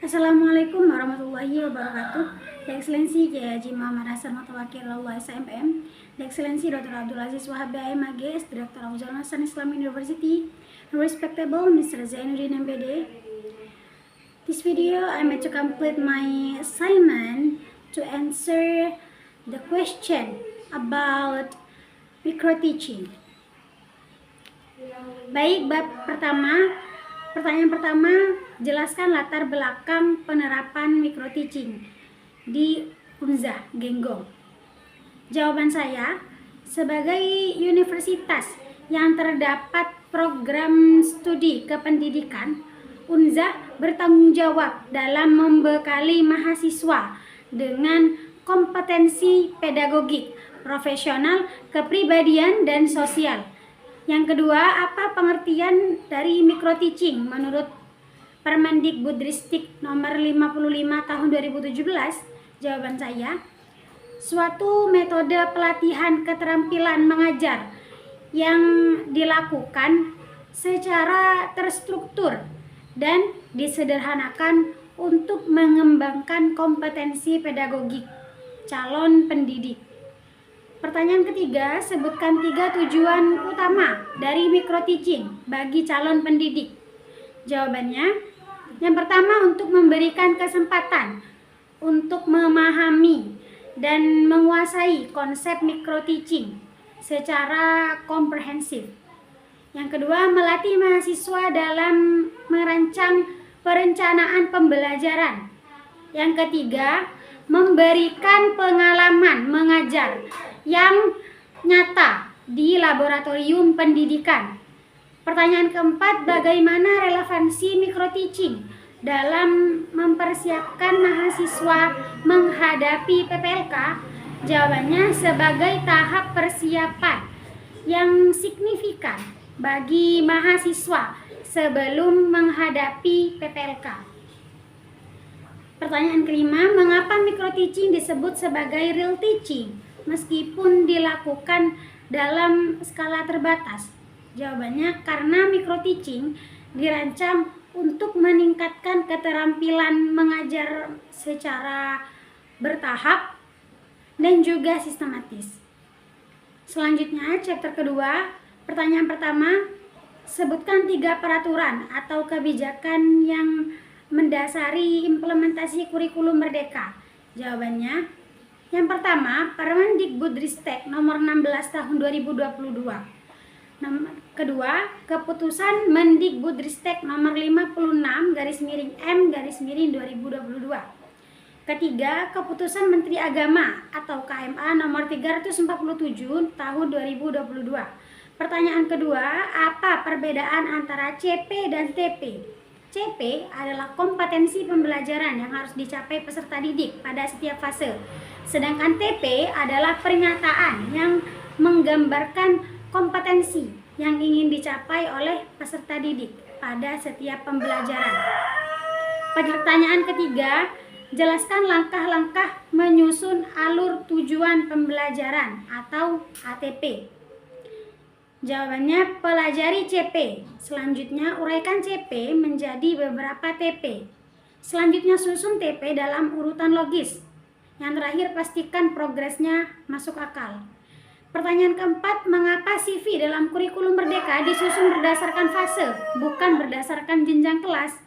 Assalamualaikum warahmatullahi wabarakatuh. Your Excellency Kiai Haji Muhammad Hasan Mutawakil Allah SMPM, Your Excellency Dr. Abdul Aziz Wahab MAGS, Director of Jalur Hasan Islam University, Respectable Mr. Zainuddin MPD. This video I made to complete my assignment to answer the question about micro-teaching. Baik, bab pertama. Pertanyaan pertama, jelaskan latar belakang penerapan micro-teaching di Unza, Genggong. Jawaban saya, sebagai universitas yang terdapat program studi kependidikan, Unza bertanggung jawab dalam membekali mahasiswa dengan kompetensi pedagogik, profesional, kepribadian, dan sosial. Yang kedua, apa pengertian dari micro-teaching menurut Permendikbudristek nomor 55 tahun 2017? Jawaban saya, suatu metode pelatihan keterampilan mengajar yang dilakukan secara terstruktur dan disederhanakan untuk mengembangkan kompetensi pedagogik calon pendidik. Pertanyaan ketiga, sebutkan 3 tujuan utama dari micro-teaching bagi calon pendidik. Jawabannya, yang pertama untuk memberikan kesempatan untuk memahami dan menguasai konsep micro-teaching secara komprehensif. Yang kedua, melatih mahasiswa dalam merancang perencanaan pembelajaran. Yang ketiga, memberikan pengalaman mengajar yang nyata di laboratorium pendidikan. Pertanyaan keempat, bagaimana relevansi micro-teaching dalam mempersiapkan mahasiswa menghadapi PPLK? Jawabannya, sebagai tahap persiapan yang signifikan bagi mahasiswa sebelum menghadapi PPLK. Pertanyaan kelima, mengapa micro-teaching disebut sebagai real teaching meskipun dilakukan dalam skala terbatas? Jawabannya, karena micro-teaching dirancang untuk meningkatkan keterampilan mengajar secara bertahap dan juga sistematis. Selanjutnya, chapter kedua, pertanyaan pertama, sebutkan 3 peraturan atau kebijakan yang mendasari implementasi kurikulum merdeka. Jawabannya, yang pertama, Permendikbudristek nomor 16 tahun 2022. Kedua, keputusan Mendikbudristek nomor 56/M/2022. Ketiga, keputusan Menteri Agama atau KMA nomor 347 tahun 2022. Pertanyaan kedua, apa perbedaan antara CP dan TP? CP adalah kompetensi pembelajaran yang harus dicapai peserta didik pada setiap fase. Sedangkan TP adalah pernyataan yang menggambarkan kompetensi yang ingin dicapai oleh peserta didik pada setiap pembelajaran. Pertanyaan ketiga, jelaskan langkah-langkah menyusun alur tujuan pembelajaran atau ATP. Jawabannya, pelajari CP. Selanjutnya, uraikan CP menjadi beberapa TP. Selanjutnya, susun TP dalam urutan logis. Yang terakhir, pastikan progresnya masuk akal. Pertanyaan keempat, mengapa CV dalam kurikulum merdeka disusun berdasarkan fase, bukan berdasarkan jenjang kelas?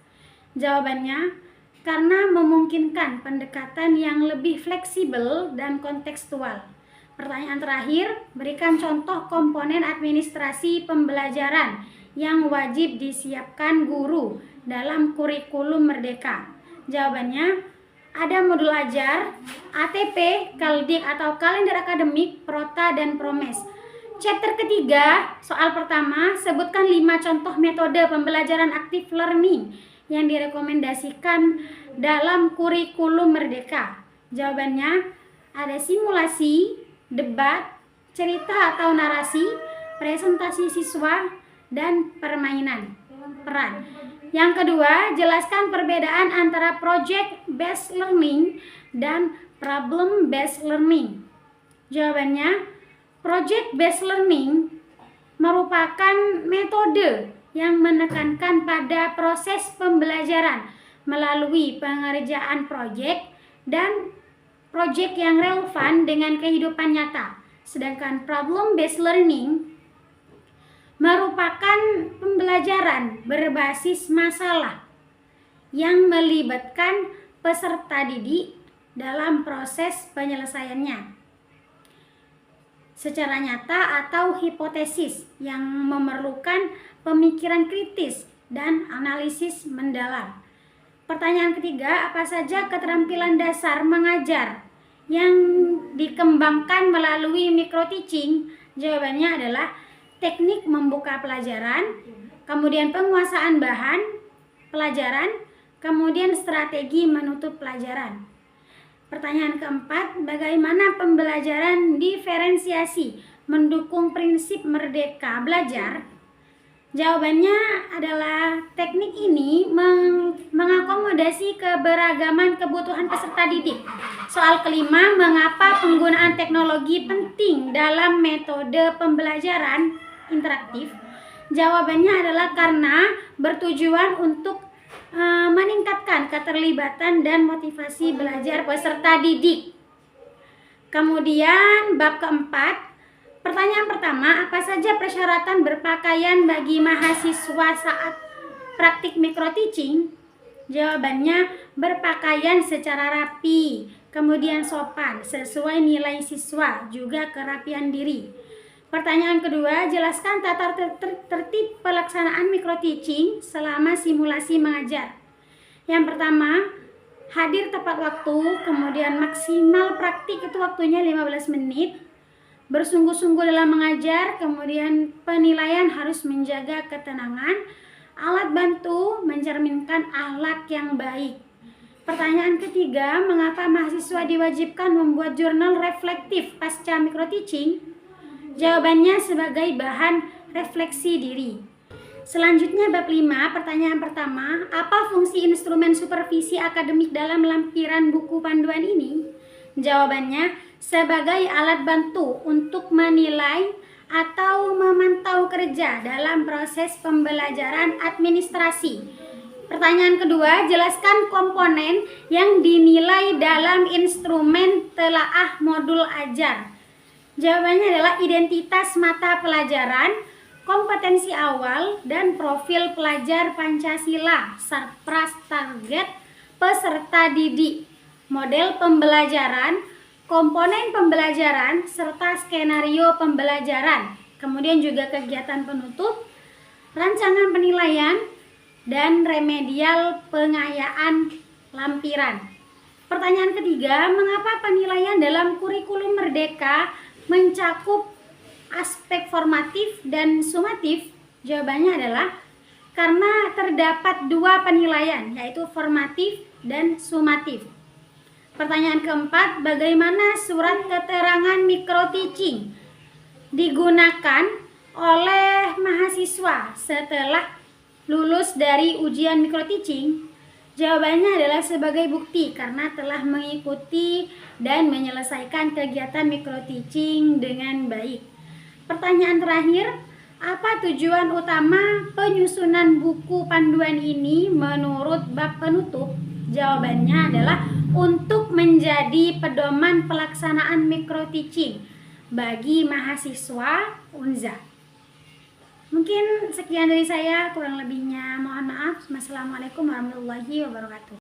Jawabannya, karena memungkinkan pendekatan yang lebih fleksibel dan kontekstual. Pertanyaan terakhir, berikan contoh komponen administrasi pembelajaran yang wajib disiapkan guru dalam kurikulum merdeka. Jawabannya, ada modul ajar, ATP, Kaldik atau kalender akademik, Prota, dan Promes. Chapter ketiga, soal pertama, sebutkan 5 contoh metode pembelajaran aktif learning yang direkomendasikan dalam kurikulum merdeka. Jawabannya, ada simulasi, debat, cerita atau narasi, presentasi siswa, dan permainan peran. Yang kedua, jelaskan perbedaan antara project based learning dan problem based learning. Jawabannya, project based learning merupakan metode yang menekankan pada proses pembelajaran melalui pengerjaan proyek dan proyek yang relevan dengan kehidupan nyata. Sedangkan problem based learning merupakan pembelajaran berbasis masalah yang melibatkan peserta didik dalam proses penyelesaiannya secara nyata atau hipotesis yang memerlukan pemikiran kritis dan analisis mendalam. Pertanyaan ketiga, apa saja keterampilan dasar mengajar yang dikembangkan melalui micro teaching? Jawabannya adalah teknik membuka pelajaran, kemudian penguasaan bahan pelajaran, kemudian strategi menutup pelajaran. Pertanyaan keempat, bagaimana pembelajaran diferensiasi mendukung prinsip merdeka belajar? Jawabannya adalah teknik ini mengakomodasi keberagaman kebutuhan peserta didik. Soal kelima, mengapa penggunaan teknologi penting dalam metode pembelajaran interaktif? Jawabannya adalah karena bertujuan untuk meningkatkan keterlibatan dan motivasi belajar peserta didik. Kemudian bab keempat, pertanyaan pertama, apa saja persyaratan berpakaian bagi mahasiswa saat praktik micro teaching? Jawabannya berpakaian secara rapi, kemudian sopan, sesuai nilai siswa, juga kerapian diri. Pertanyaan kedua, jelaskan tata tertib pelaksanaan micro teaching selama simulasi mengajar. Yang pertama, hadir tepat waktu, kemudian maksimal praktik itu waktunya 15 menit. Bersungguh-sungguh dalam mengajar, kemudian penilaian harus menjaga ketenangan. Alat bantu mencerminkan akhlak yang baik. Pertanyaan ketiga, mengapa mahasiswa diwajibkan membuat jurnal reflektif pasca micro teaching? Jawabannya sebagai bahan refleksi diri. Selanjutnya bab 5, pertanyaan pertama, apa fungsi instrumen supervisi akademik dalam lampiran buku panduan ini? Jawabannya sebagai alat bantu untuk menilai atau memantau kerja dalam proses pembelajaran administrasi. Pertanyaan kedua, jelaskan komponen yang dinilai dalam instrumen telaah modul ajar. Jawabannya adalah identitas mata pelajaran, kompetensi awal, dan profil pelajar Pancasila, sarpras target peserta didik, model pembelajaran, komponen pembelajaran, serta skenario pembelajaran. Kemudian juga kegiatan penutup, rancangan penilaian, dan remedial pengayaan lampiran. Pertanyaan ketiga, mengapa penilaian dalam kurikulum Merdeka mencakup aspek formatif dan sumatif? Jawabannya adalah karena terdapat dua penilaian, yaitu formatif dan sumatif. Pertanyaan keempat, bagaimana surat keterangan micro teaching digunakan oleh mahasiswa setelah lulus dari ujian micro teaching? Jawabannya adalah sebagai bukti karena telah mengikuti dan menyelesaikan kegiatan micro teaching dengan baik. Pertanyaan terakhir, apa tujuan utama penyusunan buku panduan ini menurut bab penutup? Jawabannya adalah untuk menjadi pedoman pelaksanaan micro teaching bagi mahasiswa UNZA. Mungkin sekian dari saya, kurang lebihnya mohon maaf. Wassalamualaikum warahmatullahi wabarakatuh.